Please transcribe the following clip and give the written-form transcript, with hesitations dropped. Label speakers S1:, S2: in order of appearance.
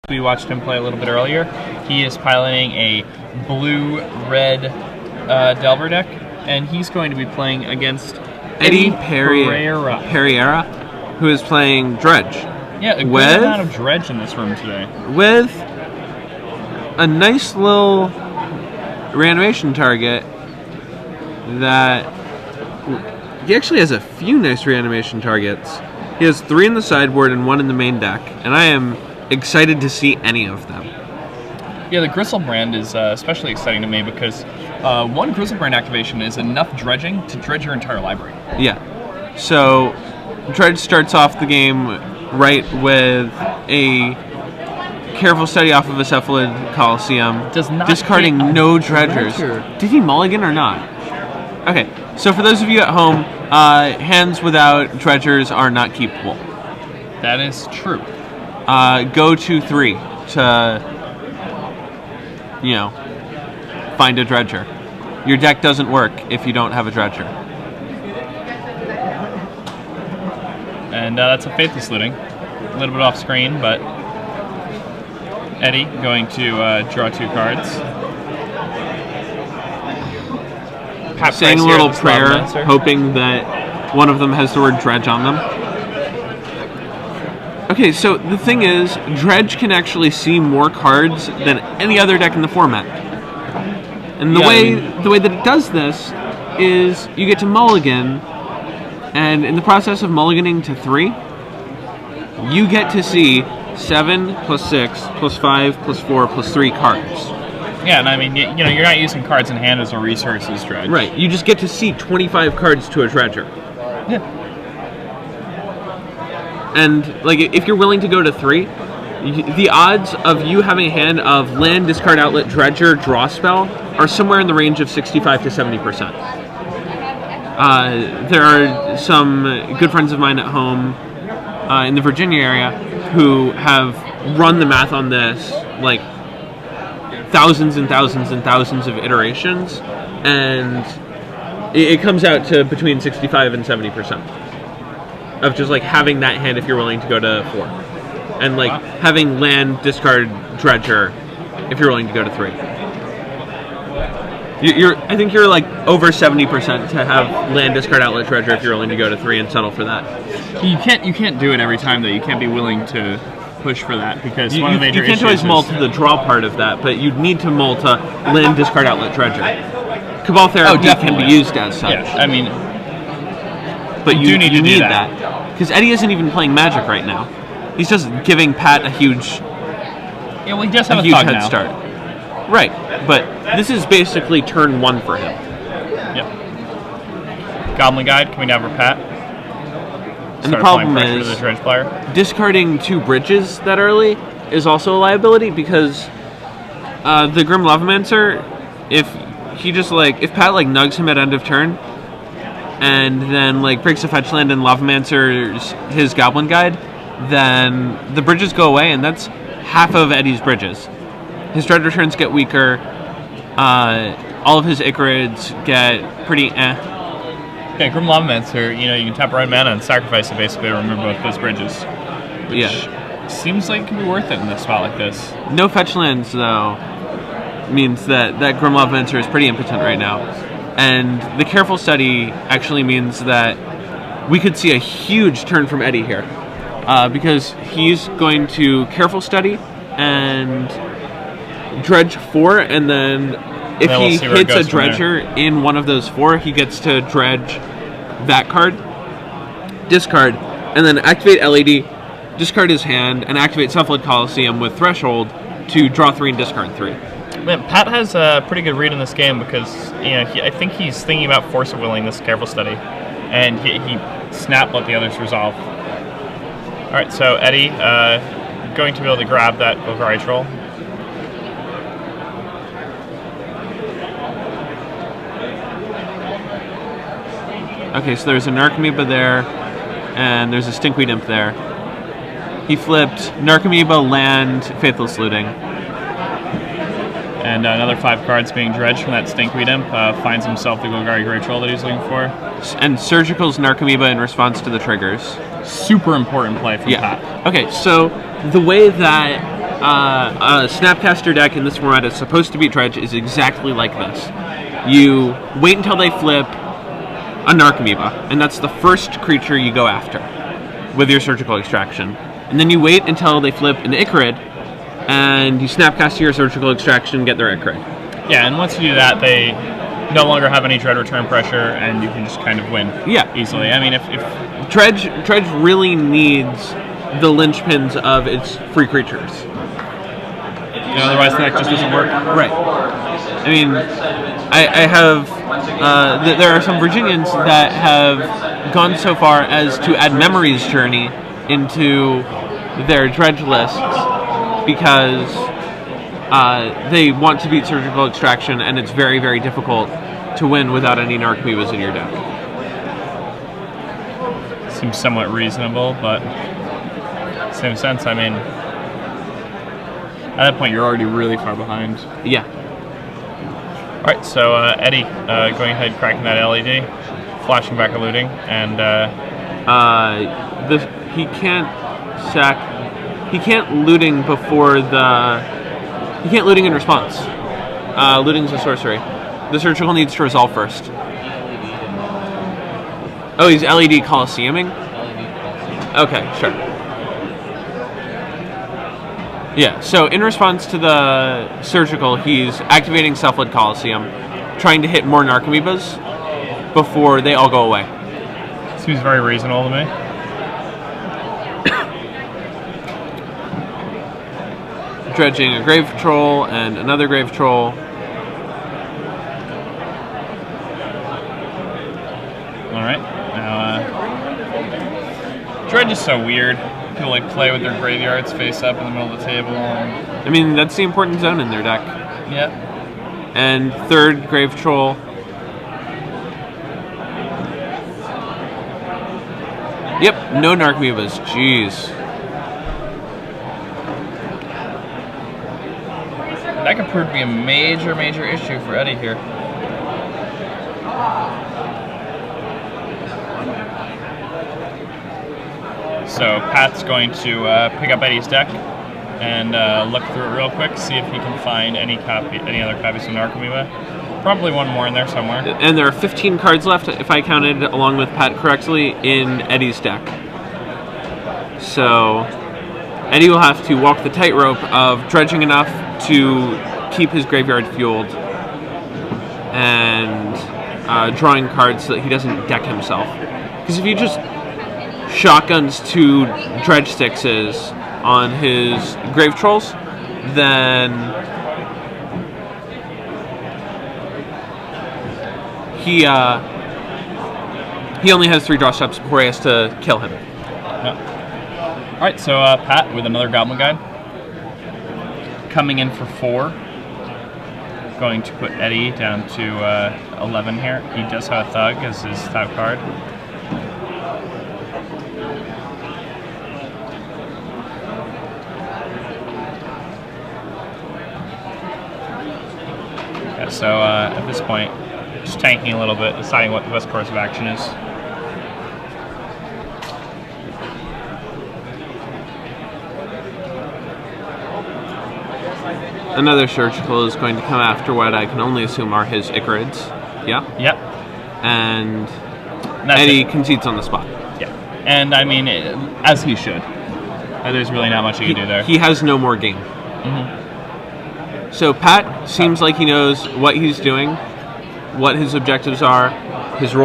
S1: We watched him play a little bit earlier. He is piloting a blue-red Delver deck, and he's going to be playing against
S2: Eddy
S1: Pereira,
S2: who is playing Dredge.
S1: Yeah, a good amount of Dredge in this room today.
S2: With a nice little reanimation target that... He actually has a few nice reanimation targets. He has 3 in the sideboard and 1 in the main deck, and I am excited to see any of them.
S1: Yeah, the Griselbrand is especially exciting to me because one Griselbrand activation is enough dredging to dredge your entire library.
S2: Yeah. So, Dredge starts off the game right with a careful study off of a Cephalid Coliseum, discarding no dredgers. Did he mulligan or not? Okay, so for those of you at home, hands without dredgers are not keepable.
S1: That is true.
S2: Go to 3 to, find a dredger. Your deck doesn't work if you don't have a dredger.
S1: And that's a Faithless Looting. A little bit off screen, but Eddy going to draw 2 cards.
S2: Saying a little prayer, hoping that one of them has the word Dredge on them. Okay, so the thing is, Dredge can actually see more cards than any other deck in the format. And the way that it does this is you get to mulligan, and in the process of mulliganing to 3, you get to see 7 plus 6 plus 5 plus 4 plus 3 cards.
S1: Yeah, and I mean, you're not using cards in hand as a resources dredge.
S2: Right, you just get to see 25 cards to a dredger.
S1: Yeah.
S2: And, if you're willing to go to 3, the odds of you having a hand of land, discard, outlet, dredger, draw spell are somewhere in the range of 65 to 70%. There are some good friends of mine at home in the Virginia area who have run the math on this, thousands and thousands and thousands of iterations, and it comes out to between 65 and 70% of just having that hand if you're willing to go to 4, and having land, discard, dredger if you're willing to go to 3. I think you're over 70% to have land, discard, outlet, dredger if you're willing to go to 3 and settle for that.
S1: You can't do it every time though. You can't be willing to push for that because one of the major issues
S2: you can't always mull to the draw part of that, but you'd need to mull to land, discard, outlet, dredger. Cabal Therapy can be used as such.
S1: Yeah, I mean,
S2: but you need that because Eddy isn't even playing Magic right now. He's just giving Pat a huge
S1: he does have a
S2: huge
S1: thug
S2: head
S1: now.
S2: start. Right, but this is basically turn 1 for him.
S1: Yep. Goblin Guide coming down for Pat.
S2: And the problem is,
S1: the dredge player.
S2: Discarding 2 bridges that early is also a liability because the Grim Lavamancer, if Pat nugs him at end of turn, and then breaks a fetch land and Lavamancers his Goblin Guide, then the bridges go away, and that's half of Eddy's bridges. His dread returns get weaker. All of his Icarids get pretty eh.
S1: Yeah, Grim Lavamancer, you can tap red mana and sacrifice it basically to remove both those bridges. Which seems like it can be worth it in a spot like this.
S2: No fetch lands, though, means that Grim Lavamancer is pretty impotent right now. And the careful study actually means that we could see a huge turn from Eddy here. Because he's going to careful study and dredge 4, and then if he hits a dredger in one of those 4, he gets to dredge that card, discard, and then activate LED, discard his hand, and activate Cephalid Coliseum with Threshold to draw 3 and discard 3.
S1: Man, Pat has a pretty good read in this game because I think he's thinking about Force of Willing this careful study, and he snap let the others resolve. All right, so Eddy going to be able to grab that Golgari Troll.
S2: Okay, so there's a Narcomoeba there, and there's a Stinkweed Imp there. He flipped Narcomoeba, land, Faithless Looting.
S1: And another 5 cards being dredged from that Stinkweed Imp finds himself the Golgari Grey Troll that he's looking for.
S2: And Surgical's Narcomoeba in response to the triggers.
S1: Super important play from Pat.
S2: Okay, so the way that a Snapcaster deck in this format is supposed to be Dredge is exactly like this. You wait until they flip a Narcomoeba, and that's the first creature you go after with your Surgical Extraction. And then you wait until they flip an Ichorid, and you Snapcast your Surgical Extraction and get their Ichorid.
S1: Yeah, and once you do that, they no longer have any Dread return pressure, and you can just kind of win easily. I mean, if
S2: Dredge really needs the linchpins of its free creatures.
S1: Otherwise the deck just doesn't work.
S2: Right. I mean, I have... there are some Virginians that have gone so far as to add Memory's Journey into their Dredge lists because they want to beat Surgical Extraction, and it's very, very difficult to win without any Narcomoebas in your deck.
S1: Seems somewhat reasonable, but same sense. I mean, at that point, you're already really far behind.
S2: Yeah.
S1: All right, so Eddy going ahead, cracking that LED, flashing back, eluding, and
S2: he can't sack. He can't looting before the. He can't looting in response. Looting's a sorcery. The Surgical needs to resolve first. Oh, he's LED Coliseuming? Okay, sure. Yeah, so in response to the Surgical, he's activating Self-Led Coliseum, trying to hit more Narcomoebas before they all go away.
S1: Seems very reasonable to me.
S2: Dredging a Grave Troll and another Grave Troll.
S1: Alright, now, Dredge is so weird. People like play with their graveyards face up in the middle of the table.
S2: I mean, that's the important zone in their deck.
S1: Yep.
S2: And third Grave Troll. Yep, no Narcomoebas. Jeez.
S1: That could prove to be a major, major issue for Eddy here. So Pat's going to pick up Eddy's deck and look through it real quick, see if he can find any other copies of Narcomoeba. Probably one more in there somewhere.
S2: And there are 15 cards left, if I counted along with Pat correctly, in Eddy's deck. So Eddy will have to walk the tightrope of dredging enough to keep his graveyard fueled and drawing cards so that he doesn't deck himself. Because if you just shotguns 2 Dredge Sixes on his Grave Trolls, then he only has 3 draw steps before he has to kill him.
S1: Yep. Alright, so Pat with another Goblin Guide. Coming in for 4. Going to put Eddy down to 11 here. He does have a Thug as his top card. Yeah, so at this point, just tanking a little bit, deciding what the best course of action is.
S2: Another Surgical is going to come after what I can only assume are his Ichorids. Yeah?
S1: Yep.
S2: And Eddy concedes on the spot.
S1: Yeah. And I mean, as he should. There's really not much he can do there.
S2: He has no more game.
S1: Mm-hmm.
S2: So Pat seems like he knows what he's doing, what his objectives are, his role